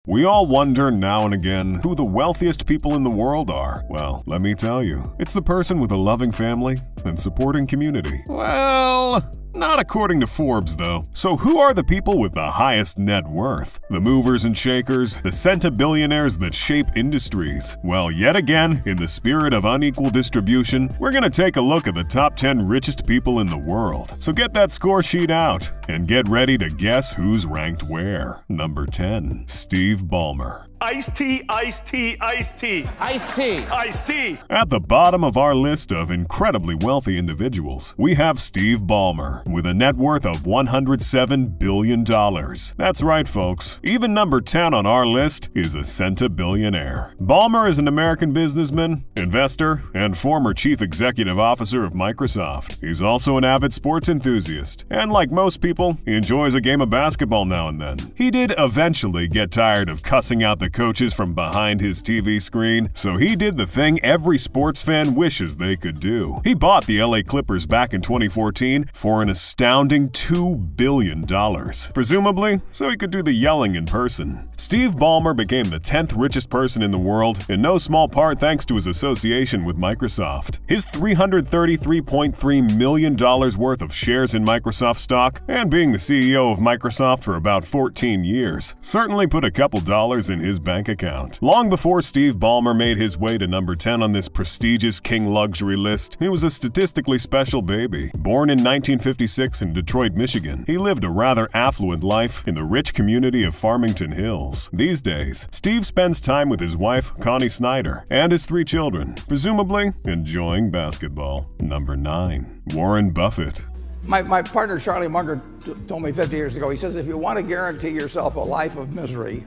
We all wonder now and again who the wealthiest people in the world are. Well, let me tell you, it's the person with a loving family and supporting community. Well, not according to Forbes, though. So who are the people with the highest net worth? The movers and shakers, the centibillionaires that shape industries? Well, yet again, in the spirit of unequal distribution, we're going to take a look at the top 10 richest people in the world. So get that score sheet out and get ready to guess who's ranked where. Number 10, Steve Ballmer. Iced tea, iced tea, iced tea. Iced tea. Iced tea. At the bottom of our list of incredibly wealthy individuals, we have Steve Ballmer, with a net worth of $107 billion. That's right, folks. Even number 10 on our list is a centibillionaire. Ballmer is an American businessman, investor, and former chief executive officer of Microsoft. He's also an avid sports enthusiast, and like most people, he enjoys a game of basketball now and then. He did eventually get tired of cussing out the coaches from behind his TV screen, so he did the thing every sports fan wishes they could do. He bought the LA Clippers back in 2014 for an astounding $2 billion, presumably so he could do the yelling in person. Steve Ballmer became the 10th richest person in the world, in no small part thanks to his association with Microsoft. His $333.3 million worth of shares in Microsoft stock, and being the CEO of Microsoft for about 14 years, certainly put a couple dollars in his bank account. Long before Steve Ballmer made his way to number 10 on this prestigious king luxury list, he was a statistically special baby. Born in 1956 in Detroit, Michigan, he lived a rather affluent life in the rich community of Farmington Hills. These days, Steve spends time with his wife, Connie Snyder, and his 3 children, presumably enjoying basketball. Number 9, Warren Buffett. My partner, Charlie Munger, told me 50 years ago, he says, if you want to guarantee yourself a life of misery,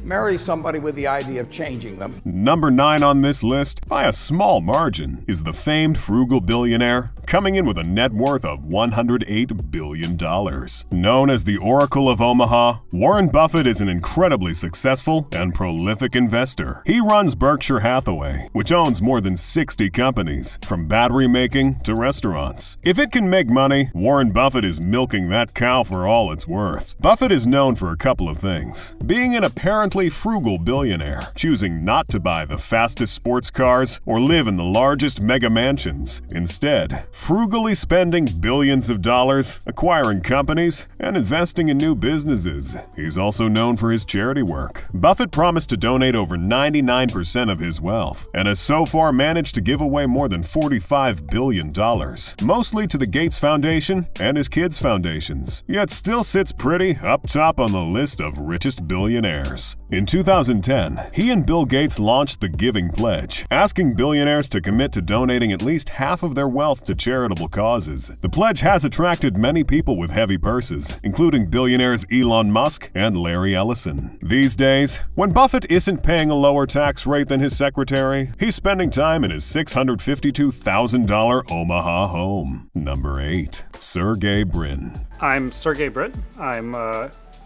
marry somebody with the idea of changing them. Number 9 on this list, by a small margin, is the famed frugal billionaire, coming in with a net worth of $108 billion. Known as the Oracle of Omaha, Warren Buffett is an incredibly successful and prolific investor. He runs Berkshire Hathaway, which owns more than 60 companies, from battery making to restaurants. If it can make money, Warren Buffett is milking that cow for all it's worth. Buffett is known for a couple of things: being an apparently frugal billionaire, choosing not to buy the fastest sports cars or live in the largest mega mansions. Instead, frugally spending billions of dollars, acquiring companies, and investing in new businesses. He's also known for his charity work. Buffett promised to donate over 99% of his wealth, and has so far managed to give away more than $45 billion, mostly to the Gates Foundation and his kids' foundations, yet still sits pretty up top on the list of richest billionaires. In 2010, he and Bill Gates launched the Giving Pledge, asking billionaires to commit to donating at least half of their wealth to charitable causes. The pledge has attracted many people with heavy purses, including billionaires Elon Musk and Larry Ellison. These days, when Buffett isn't paying a lower tax rate than his secretary, he's spending time in his $652,000 Omaha home. Number 8, Sergey Brin. I'm Sergey Brin. I'm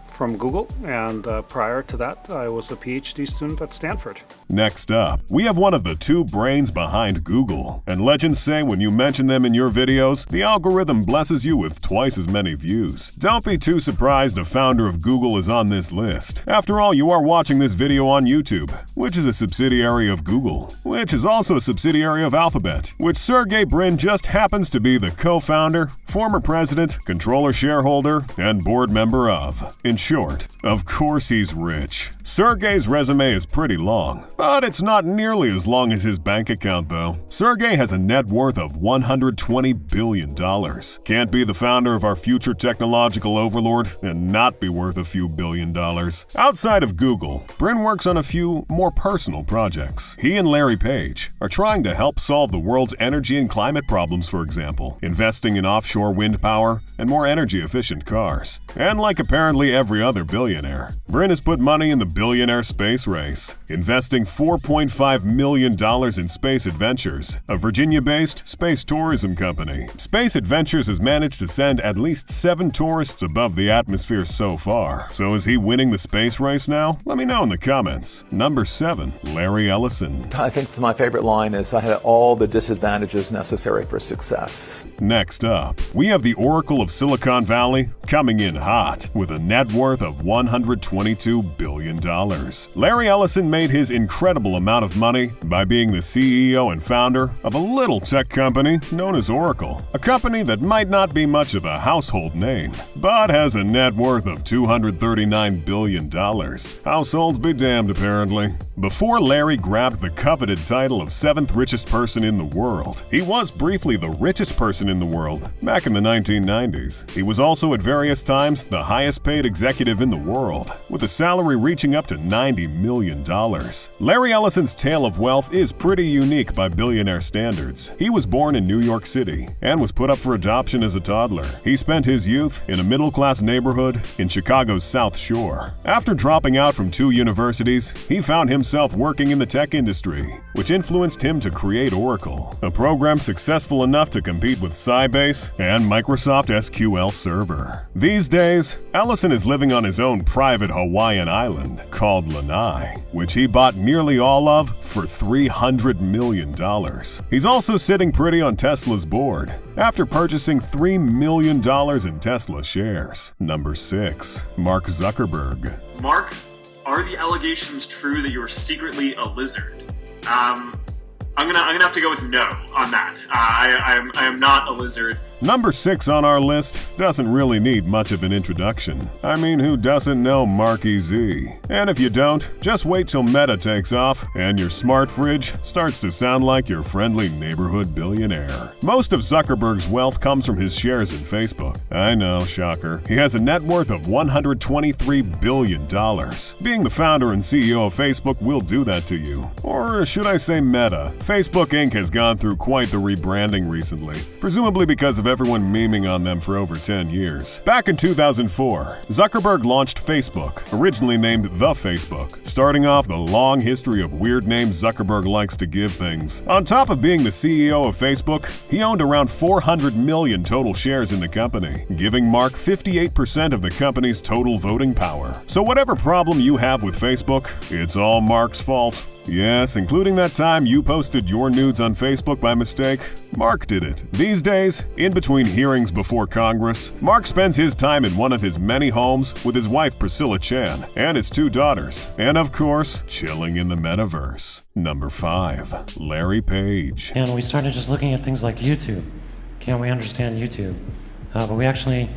from Google, and prior to that, I was a PhD student at Stanford. Next up, we have one of the 2 brains behind Google, and legends say when you mention them in your videos, the algorithm blesses you with twice as many views. Don't be too surprised a founder of Google is on this list. After all, you are watching this video on YouTube, which is a subsidiary of Google, which is also a subsidiary of Alphabet, which Sergey Brin just happens to be the co-founder, former president, controller shareholder, and board member of. In short, of course he's rich. Sergey's resume is pretty long, but it's not nearly as long as his bank account though. Sergey has a net worth of $120 billion. Can't be the founder of our future technological overlord and not be worth a few $1 billion. Outside of Google, Brin works on a few more personal projects. He and Larry Page are trying to help solve the world's energy and climate problems, for example, investing in offshore wind power and more energy-efficient cars. And like apparently every other billionaire, Brin has put money in the billionaire space race, investing $4.5 million in Space Adventures, a Virginia-based space tourism company. Space Adventures has managed to send at least 7 tourists above the atmosphere so far. So is he winning the space race now? Let me know in the comments. Number 7, Larry Ellison. I think my favorite line is, I had all the disadvantages necessary for success. Next up, we have the Oracle of Silicon Valley coming in hot with a net worth worth of $122 billion. Larry Ellison made his incredible amount of money by being the CEO and founder of a little tech company known as Oracle, a company that might not be much of a household name, but has a net worth of $239 billion. Households be damned, apparently. Before Larry grabbed the coveted title of 7th richest person in the world, he was briefly the richest person in the world back in the 1990s. He was also at various times the highest paid executive in the world, with a salary reaching up to $90 million. Larry Ellison's tale of wealth is pretty unique by billionaire standards. He was born in New York City and was put up for adoption as a toddler. He spent his youth in a middle-class neighborhood in Chicago's South Shore. After dropping out from 2 universities, he found himself working in the tech industry, which influenced him to create Oracle, a program successful enough to compete with Sybase and Microsoft SQL Server. These days, Ellison is living on his own private Hawaiian island called Lanai, which he bought nearly all of for $300 million. He's also sitting pretty on Tesla's board after purchasing $3 million in Tesla shares. Number 6. Mark Zuckerberg. Mark, are the allegations true that you are secretly a lizard? I'm gonna have to go with no on that. I am not a lizard. Number 6 on our list doesn't really need much of an introduction. I mean, who doesn't know Marky Z? And if you don't, just wait till Meta takes off and your smart fridge starts to sound like your friendly neighborhood billionaire. Most of Zuckerberg's wealth comes from his shares in Facebook. I know, shocker. He has a net worth of $123 billion. Being the founder and CEO of Facebook will do that to you. Or should I say Meta? Facebook Inc. has gone through quite the rebranding recently, presumably because of everyone memeing on them for over 10 years. Back in 2004, Zuckerberg launched Facebook, originally named The Facebook, starting off the long history of weird names Zuckerberg likes to give things. On top of being the CEO of Facebook, he owned around 400 million total shares in the company, giving Mark 58% of the company's total voting power. So whatever problem you have with Facebook, it's all Mark's fault. Yes, including that time you posted your nudes on Facebook by mistake. Mark did it. These days, in between hearings before Congress, Mark spends his time in one of his many homes with his wife Priscilla Chan and his 2 daughters, and of course, chilling in the metaverse. Number 5. Larry Page. And we started just looking at things like YouTube. Can we understand YouTube? But we actually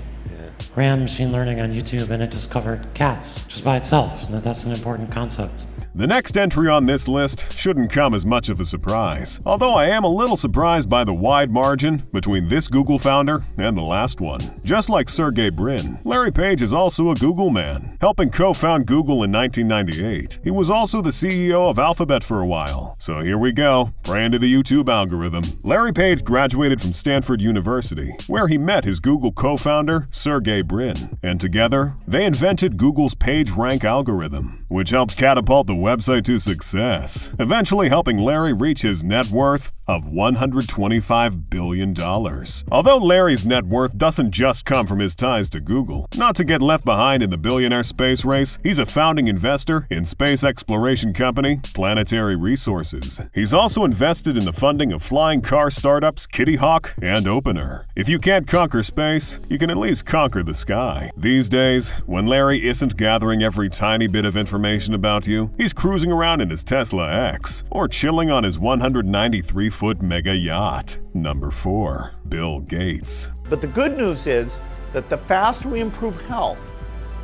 ran machine learning on YouTube and it discovered cats just by itself. That's an important concept. The next entry on this list shouldn't come as much of a surprise, although I am a little surprised by the wide margin between this Google founder and the last one. Just like Sergey Brin, Larry Page is also a Google man, helping co-found Google in 1998. He was also the CEO of Alphabet for a while. So here we go, pray into the YouTube algorithm. Larry Page graduated from Stanford University, where he met his Google co-founder, Sergey Brin, and together, they invented Google's PageRank algorithm, which helps catapult the website to success, eventually helping Larry reach his net worth of $125 billion. Although Larry's net worth doesn't just come from his ties to Google, not to get left behind in the billionaire space race, he's a founding investor in space exploration company Planetary Resources. He's also invested in the funding of flying car startups Kitty Hawk and Opener. If you can't conquer space, you can at least conquer the sky. These days, when Larry isn't gathering every tiny bit of information about you, he's cruising around in his Tesla X or chilling on his 193-foot mega yacht. Number 4. Bill Gates. But the good news is that the faster we improve health,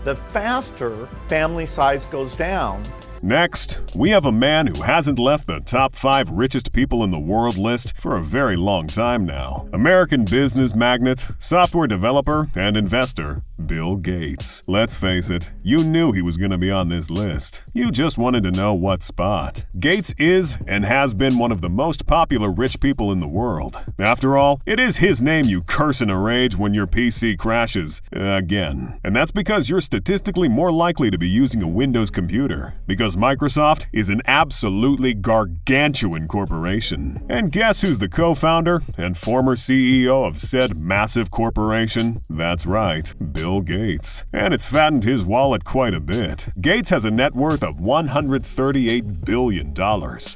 the faster family size goes down. Next, we have a man who hasn't left the top 5 richest people in the world list for a very long time now. American business magnate, software developer, and investor, Bill Gates. Let's face it, you knew he was going to be on this list. You just wanted to know what spot. Gates is and has been one of the most popular rich people in the world. After all, it is his name you curse in a rage when your PC crashes. Again. And that's because you're statistically more likely to be using a Windows computer, because Microsoft is an absolutely gargantuan corporation. And guess who's the co-founder and former CEO of said massive corporation? That's right, Bill Bill Gates, and it's fattened his wallet quite a bit. Gates has a net worth of $138 billion,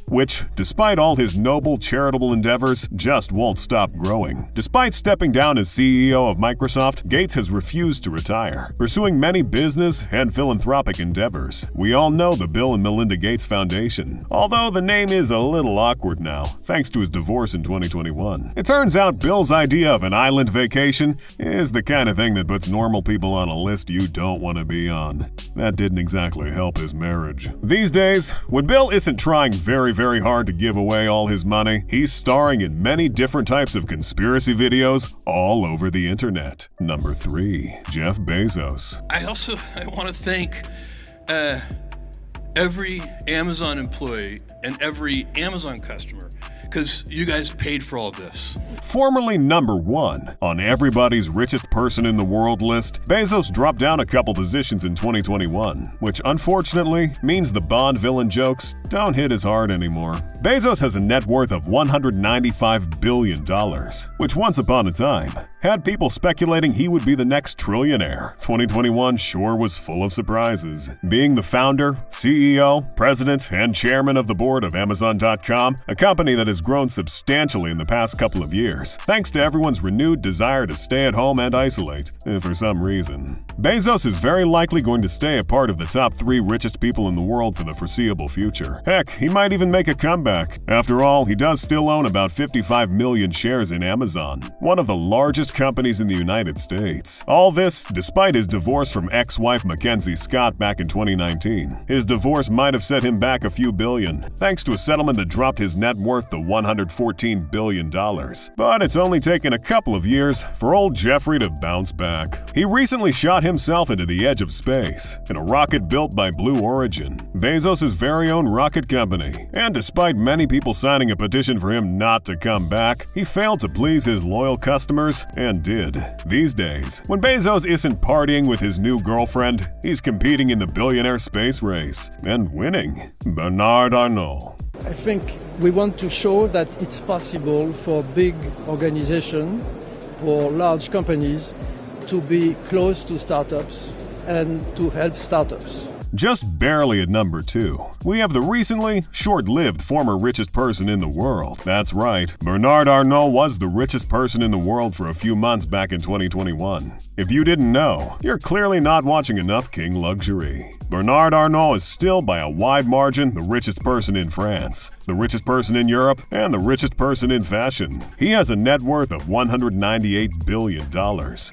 which, despite all his noble charitable endeavors, just won't stop growing. Despite stepping down as CEO of Microsoft, Gates has refused to retire, pursuing many business and philanthropic endeavors. We all know the Bill and Melinda Gates Foundation, although the name is a little awkward now, thanks to his divorce in 2021. It turns out Bill's idea of an island vacation is the kind of thing that puts normal people on a list you don't want to be on. That didn't exactly help his marriage. These days, when Bill isn't trying very hard to give away all his money, he's starring in many different types of conspiracy videos all over the internet. Number 3. Jeff Bezos. I want to thank every Amazon employee and every Amazon customer, because you guys paid for all of this. Formerly number 1 on everybody's richest person in the world list, Bezos dropped down a couple positions in 2021, which unfortunately means the Bond villain jokes don't hit as hard anymore. Bezos has a net worth of $195 billion, which once upon a time had people speculating he would be the next trillionaire. 2021 sure was full of surprises. Being the founder, CEO, president, and chairman of the board of Amazon.com, a company that has grown substantially in the past couple of years, thanks to everyone's renewed desire to stay at home and isolate, for some reason. Bezos is very likely going to stay a part of the top 3 richest people in the world for the foreseeable future. Heck, he might even make a comeback. After all, he does still own about 55 million shares in Amazon, one of the largest companies in the United States. All this despite his divorce from ex-wife Mackenzie Scott back in 2019. His divorce might have set him back a few billion, thanks to a settlement that dropped his net worth to $114 billion. But it's only taken a couple of years for old Jeffrey to bounce back. He recently shot himself into the edge of space in a rocket built by Blue Origin, Bezos' very own rocket company. And despite many people signing a petition for him not to come back, he failed to please his loyal customers and did. These days, when Bezos isn't partying with his new girlfriend, he's competing in the billionaire space race and winning. Bernard Arnault. I think we want to show that it's possible for big organizations, for large companies, to be close to startups and to help startups. Just barely at number 2, we have the recently short-lived former richest person in the world. That's right, Bernard Arnault was the richest person in the world for a few months back in 2021. If you didn't know, you're clearly not watching enough King Luxury. Bernard Arnault is still by a wide margin the richest person in France, the richest person in Europe, and the richest person in fashion. He has a net worth of $198 billion.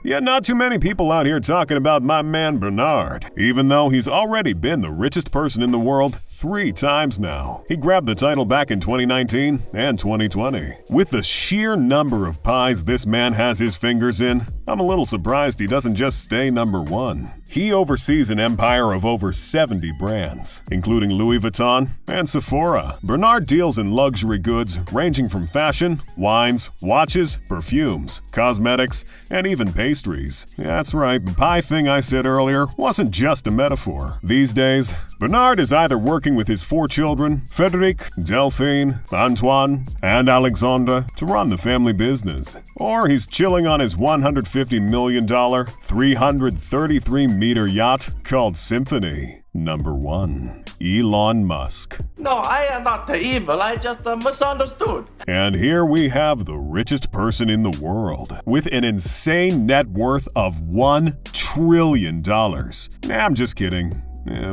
Yet not too many people out here talking about my man Bernard, even though he's already been the richest person in the world 3 times now. He grabbed the title back in 2019 and 2020. With the sheer number of pies this man has his fingers in, I'm a little surprised he doesn't just stay number 1. He oversees an empire of over 70 brands, including Louis Vuitton and Sephora. Bernard deals in luxury goods ranging from fashion, wines, watches, perfumes, cosmetics, and even pastries. That's right, the pie thing I said earlier wasn't just a metaphor. These days, Bernard is either working with his 4 children, Frederic, Delphine, Antoine, and Alexandre, to run the family business, or he's chilling on his $150 million, 333-meter yacht called Symphony. Number 1. Elon Musk. No, I am not evil, I just misunderstood. And here we have the richest person in the world, with an insane net worth of $1 trillion. Nah, I'm just kidding.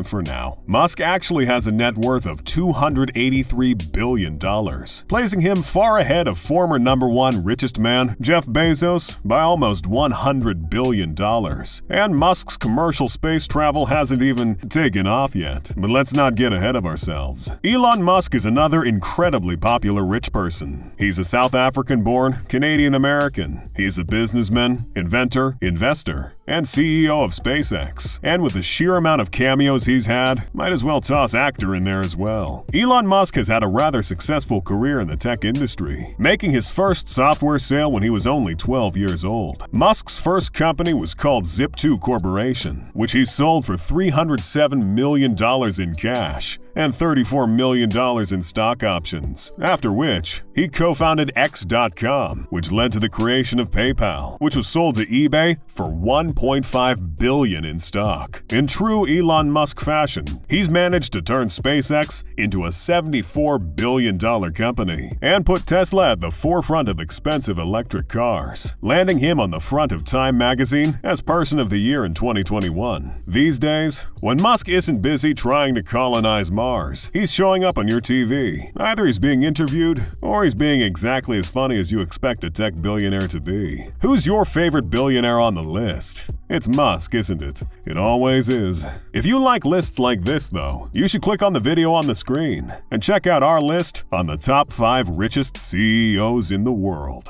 For now. Musk actually has a net worth of $283 billion, placing him far ahead of former number 1 richest man, Jeff Bezos, by almost $100 billion. And Musk's commercial space travel hasn't even taken off yet. But let's not get ahead of ourselves. Elon Musk is another incredibly popular rich person. He's a South African-born Canadian-American. He's a businessman, inventor, investor, and CEO of SpaceX. And with the sheer amount of cameos he's had, might as well toss actor in there as well. Elon Musk has had a rather successful career in the tech industry, making his first software sale when he was only 12 years old. Musk's first company was called Zip2 Corporation, which he sold for $307 million in cash. and $34 million in stock options, after which he co-founded X.com, which led to the creation of PayPal, which was sold to eBay for $1.5 billion in stock. In true Elon Musk fashion, he's managed to turn SpaceX into a $74 billion company and put Tesla at the forefront of expensive electric cars, landing him on the front of Time magazine as Person of the Year in 2021. These days, when Musk isn't busy trying to colonize Mars, he's showing up on your TV. Either he's being interviewed, or he's being exactly as funny as you expect a tech billionaire to be. Who's your favorite billionaire on the list? It's Musk, isn't it? It always is. If you like lists like this, though, you should click on the video on the screen and check out our list on the top 5 richest CEOs in the world.